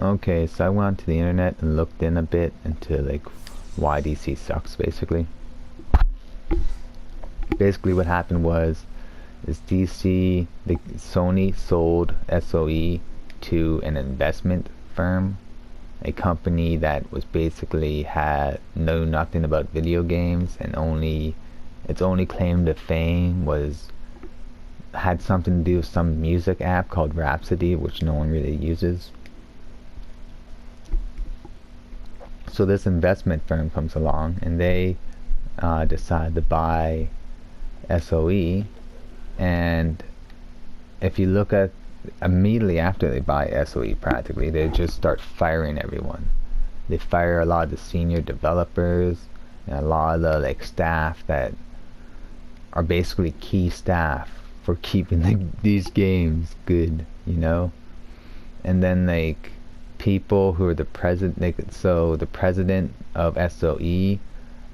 Okay, so I went onto the internet and looked in a bit into like why DC sucks basically. Basically what happened was is DC, the Sony sold SOE to an investment firm, a company that was basically had know nothing about video games, and only its only claim to fame was had something to do with some music app called Rhapsody, which no one really uses. So this investment firm comes along and they decide to buy SOE, and if you look at immediately after they buy SOE, practically they just start firing everyone. They fire a lot of the senior developers and a lot of the like staff that are basically key staff for keeping these games good, you know. And then like people who are the president, like, so the president of SOE,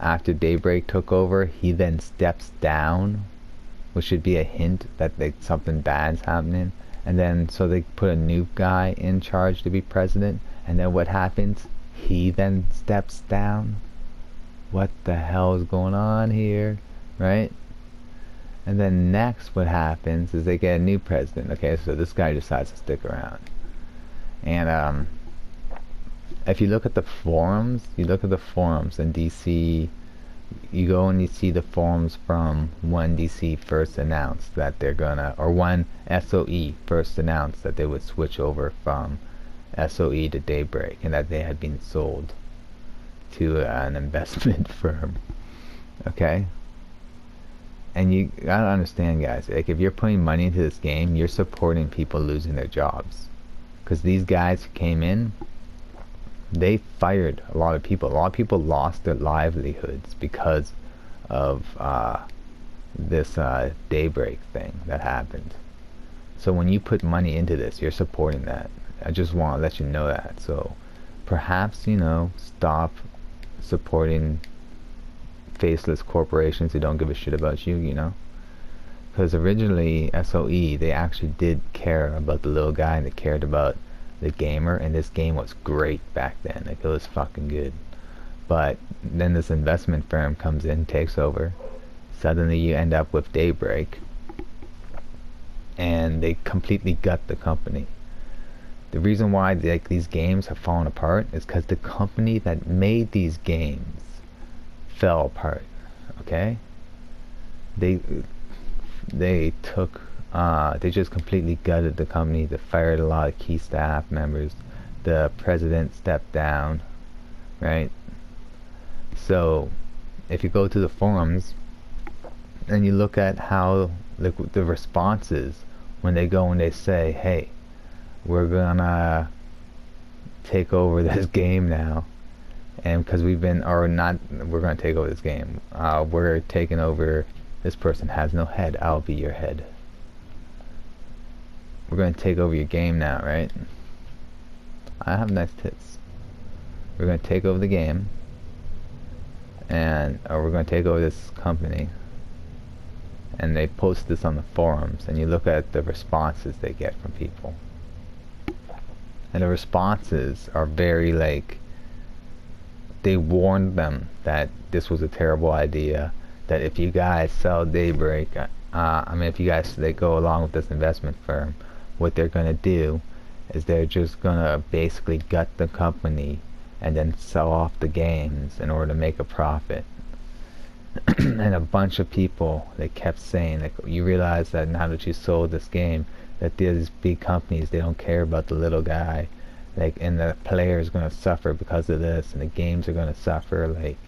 after Daybreak took over, he then steps down, which should be a hint that like something bad's happening. And then so they put a new guy in charge to be president, and then what happens? He then steps down. What the hell is going on here, right? And then next what happens is they get a new president. Okay, so this guy decides to stick around. And if you look at the forums, in DC, you go and you see the forums from when DC first announced that they're gonna, or when SOE first announced that they would switch over from SOE to Daybreak, and that they had been sold to an investment firm. Okay? And you gotta understand, guys, like if you're putting money into this game, you're supporting people losing their jobs. Because these guys who came in, they fired a lot of people. A lot of people lost their livelihoods because of this Daybreak thing that happened. So when you put money into this, you're supporting that. I just want to let you know that. So perhaps, you know, stop supporting faceless corporations who don't give a shit about you, you know. Because originally SOE, they actually did care about the little guy, and they cared about the gamer, and this game was great back then. Like, it was fucking good. But then this investment firm comes in, takes over. Suddenly you end up with Daybreak, and they completely gut the company. The reason why like these games have fallen apart is because the company that made these games fell apart. Okay, they took they just completely gutted the company. They fired a lot of key staff members. The president stepped down, right? So if you go to the forums and you look at how the responses when they go and they say, hey, we're gonna take over this game now, and because we're gonna take over this game, we're taking over, this person has no head, I'll be your head, we're gonna take over your game now, right? I have nice tits. We're gonna take over the game, and we're gonna take over this company. And they post this on the forums, and you look at the responses they get from people, and the responses are very like, they warned them that this was a terrible idea, that if you guys sell Daybreak, if you guys, they go along with this investment firm, what they're gonna do is they're just gonna basically gut the company and then sell off the games in order to make a profit. And a bunch of people, they kept saying, like, you realize that now that you sold this game, that these big companies, they don't care about the little guy, like, and the player is going to suffer because of this, and the games are going to suffer. Like,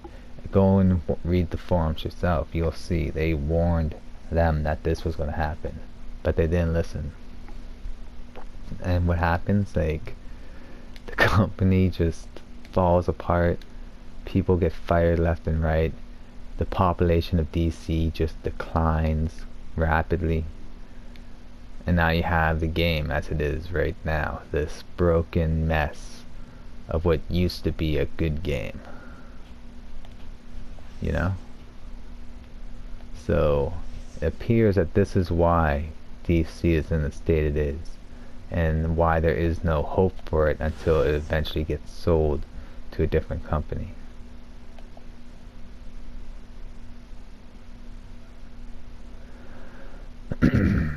go and read the forums yourself, you'll see they warned them that this was going to happen, but they didn't listen. And what happens, like, the company just falls apart, people get fired left and right, the population of DC just declines rapidly, and now you have the game as it is right now, this broken mess of what used to be a good game, you know. So it appears that this is why DC is in the state it is, and why there is no hope for it until it eventually gets sold to a different company. I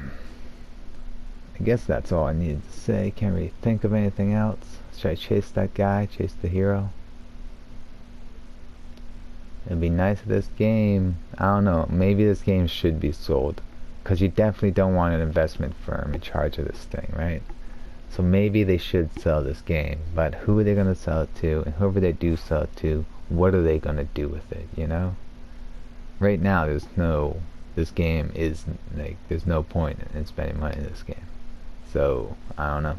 guess that's all I needed to say. Can't really think of anything else. Should I chase that guy? Chase the hero? It'd be nice if this game, I don't know, maybe this game should be sold. Because you definitely don't want an investment firm in charge of this thing, right? So maybe they should sell this game. But who are they going to sell it to? And whoever they do sell it to, what are they going to do with it, you know? Right now, this game is, like, there's no point in spending money in this game. So, I don't know.